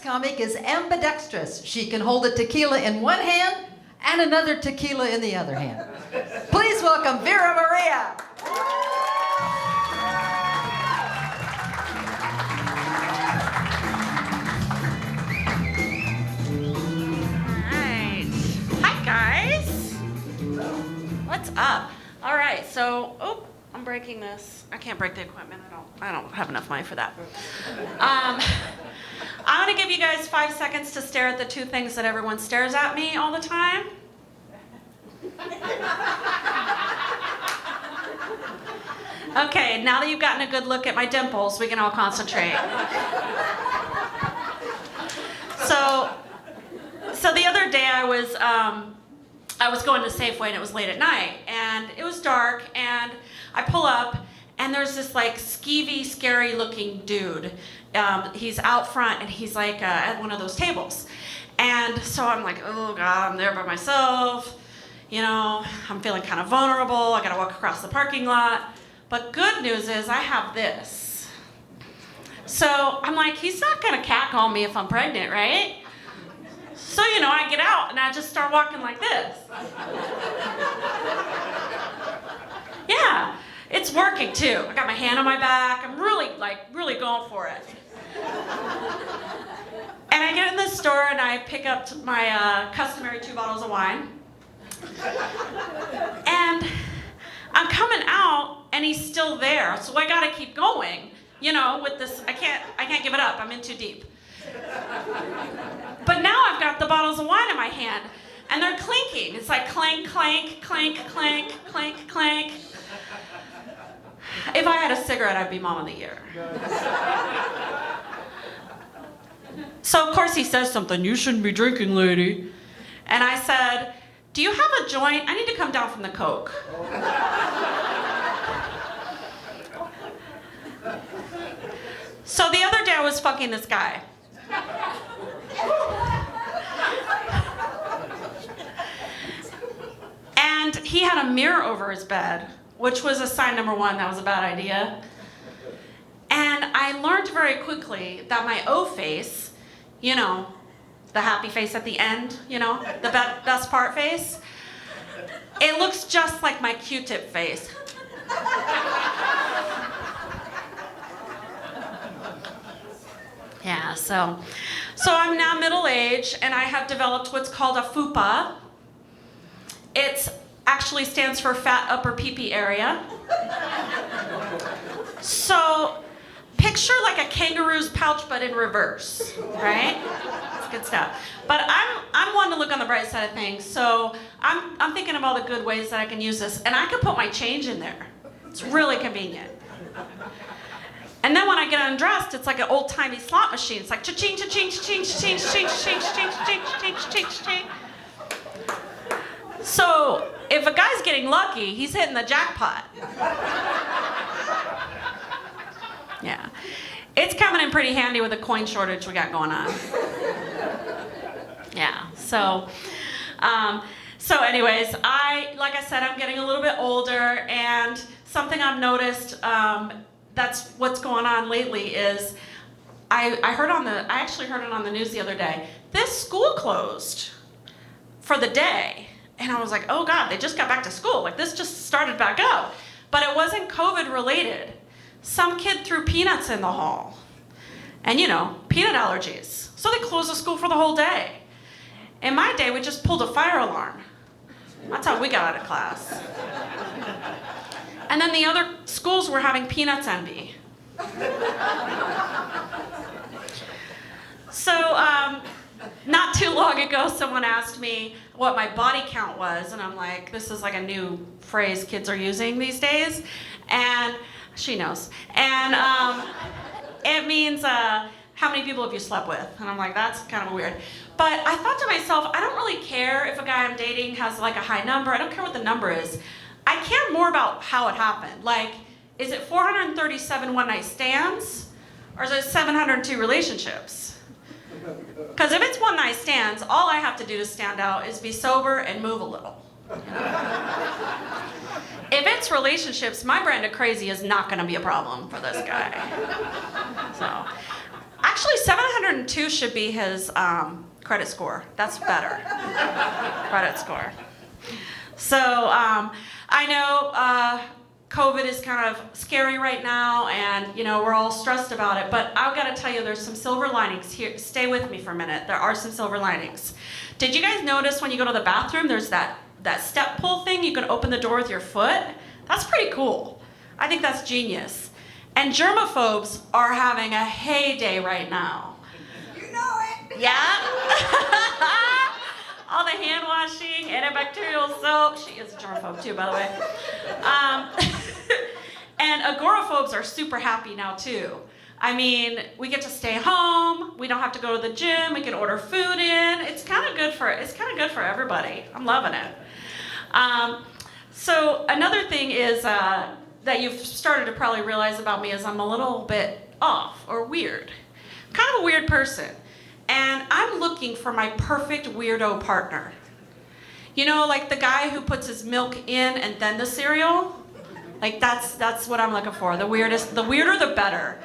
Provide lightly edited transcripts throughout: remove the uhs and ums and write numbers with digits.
comic is ambidextrous. She can hold a tequila in one hand and another tequila in the other hand. Please welcome Vera Maria. What's up? All right, so, I'm breaking this. I can't break the equipment. I don't have enough money for that. I'm gonna give you guys 5 seconds to stare at the two things that everyone stares at me all the time. Okay, now that you've gotten a good look at my dimples, we can all concentrate. So the other day I was going to Safeway and it was late at night and it was dark and I pull up and there's this like skeevy, scary looking dude. He's out front and he's like at one of those tables. And so I'm like, oh God, I'm there by myself. You know, I'm feeling kind of vulnerable. I gotta walk across the parking lot. But good news is I have this. So I'm like, he's not gonna catcall me if I'm pregnant, right? So, you know, I get out and I just start walking like this. Yeah, it's working too. I got my hand on my back. I'm really going for it. And I get in the store and I pick up my customary 2 bottles of wine. And I'm coming out and he's still there. So I gotta keep going. You know, with this, I can't give it up. I'm in too deep. But now I've got the bottles of wine in my hand, and they're clinking. It's like clank, clank, clank, clank, clank, clank. If I had a cigarette, I'd be Mom of the Year. So of course he says something, you shouldn't be drinking, lady. And I said, do you have a joint? I need to come down from the Coke. So the other day I was fucking this guy. And he had a mirror over his bed, which was a sign number 1, that was a bad idea. And I learned very quickly that my O face, you know, the happy face at the end, you know, the best part face, it looks just like my Q-tip face. Yeah, so I'm now middle-aged and I have developed what's called a FUPA. It actually stands for fat upper pee-pee area. So picture like a kangaroo's pouch but in reverse, right? That's good stuff. But I'm one to look on the bright side of things, so I'm thinking of all the good ways that I can use this, and I can put my change in there. It's really convenient. And then when I get undressed, it's like an old-timey slot machine. It's like cha-ching, cha-ching, cha-ching, cha-ching, cha-ching, cha-ching, cha-ching, cha-ching, cha-ching, cha-ching. So if a guy's getting lucky, he's hitting the jackpot. Yeah. It's coming in pretty handy with the coin shortage we got going on. Yeah, so anyways, like I said, I'm getting a little bit older, and something I've noticed, that's what's going on lately is, I actually heard it on the news the other day. This school closed for the day. And I was like, oh God, they just got back to school. Like this just started back up. But it wasn't COVID related. Some kid threw peanuts in the hall. And you know, peanut allergies. So they closed the school for the whole day. In my day, we just pulled a fire alarm. That's how we got out of class. And then the other schools were having peanuts envy. So, not too long ago, someone asked me what my body count was, and I'm like, this is like a new phrase kids are using these days, and she knows. And it means how many people have you slept with? And I'm like, that's kind of weird. But I thought to myself, I don't really care if a guy I'm dating has like a high number. I don't care what the number is. I care more about how it happened. Like, is it 437 one-night stands, or is it 702 relationships? Because if it's one-night stands, all I have to do to stand out is be sober and move a little. If it's relationships, my brand of crazy is not going to be a problem for this guy. So, actually, Actually, 702 should be his credit score. That's better. Credit score. So I know COVID is kind of scary right now, and we're all stressed about it. But I've got to tell you, there's some silver linings here. Stay with me for a minute. There are some silver linings. Did you guys notice when you go to the bathroom, there's that step pull thing? You can open the door with your foot. That's pretty cool. I think that's genius. And germaphobes are having a heyday right now. You know it. Yeah. All the hand washing, antibacterial soap. She is a germaphobe too, by the way. And agoraphobes are super happy now too. I mean, we get to stay home. We don't have to go to the gym. We can order food in. It's kind of good for everybody. I'm loving it. So another thing is that you've started to probably realize about me is I'm a little bit off or weird. Kind of a weird person. And I'm looking for my perfect weirdo partner. Like the guy who puts his milk in and then the cereal? Like that's what I'm looking for. The weirder the better.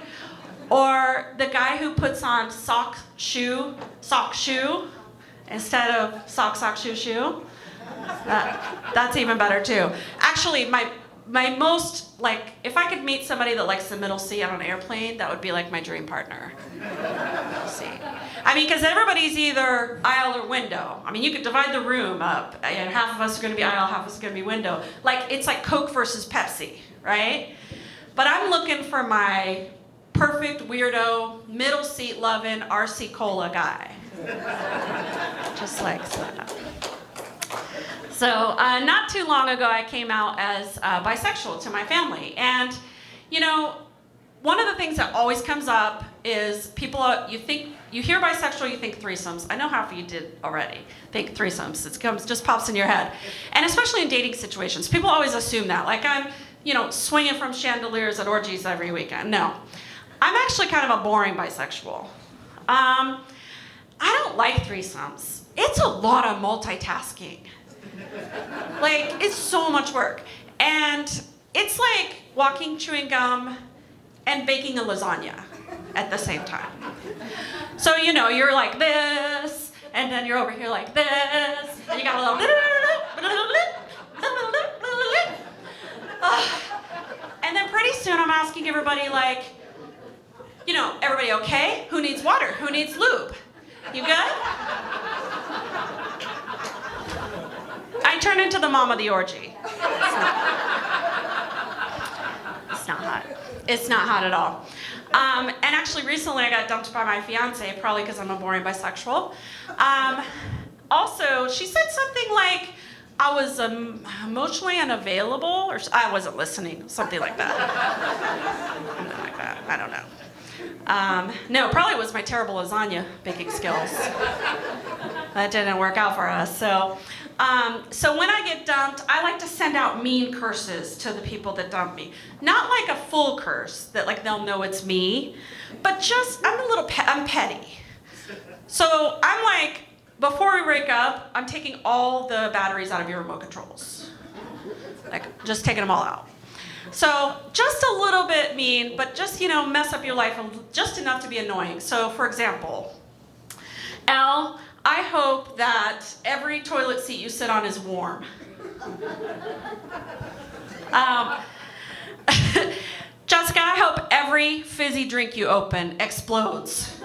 Or the guy who puts on sock shoe instead of sock shoe. That's even better too. Actually, my most, if I could meet somebody that likes the middle seat on an airplane, that would be like my dream partner. Middle seat. I mean, because everybody's either aisle or window. I mean, you could divide the room up, and half of us are going to be aisle, half of us are going to be window. It's like Coke versus Pepsi, right? But I'm looking for my perfect weirdo, middle seat loving RC Cola guy. Just like that. So not too long ago, I came out as bisexual to my family. And, one of the things that always comes up is you hear bisexual, you think threesomes. I know half of you did already think threesomes. Just pops in your head. And especially in dating situations, people always assume that. Like I'm, swinging from chandeliers at orgies every weekend. No, I'm actually kind of a boring bisexual. I don't like threesomes. It's a lot of multitasking. It's so much work. And it's like walking, chewing gum, and baking a lasagna at the same time. So, you're like this, and then you're over here like this, and you got a little and then pretty soon I'm asking everybody everybody okay? Who needs water? Who needs lube? You good? I turn into the mom of the orgy. It's not hot. It's not hot at all. And actually, recently I got dumped by my fiance, probably because I'm a boring bisexual. Also, she said something like I was emotionally unavailable, or I wasn't listening, something like that. Something like that. I don't know. No, probably it was my terrible lasagna baking skills. That didn't work out for us. So when I get dumped, I like to send out mean curses to the people that dump me. Not like a full curse that they'll know it's me, but just I'm petty. So I'm like, before we break up, I'm taking all the batteries out of your remote controls. Just taking them all out. So just a little bit mean, but just, mess up your life just enough to be annoying. So for example, Al, I hope that every toilet seat you sit on is warm. Jessica, I hope every fizzy drink you open explodes.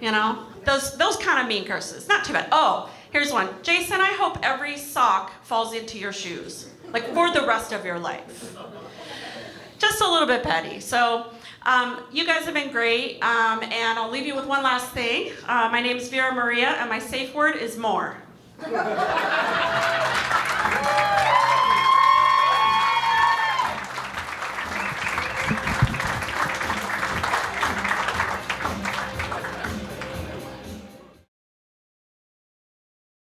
Those kind of mean curses. Not too bad. Oh, here's one. Jason, I hope every sock falls into your shoes, for the rest of your life. Just a little bit petty. So you guys have been great, and I'll leave you with one last thing. My name is Vera Maria, and my safe word is more.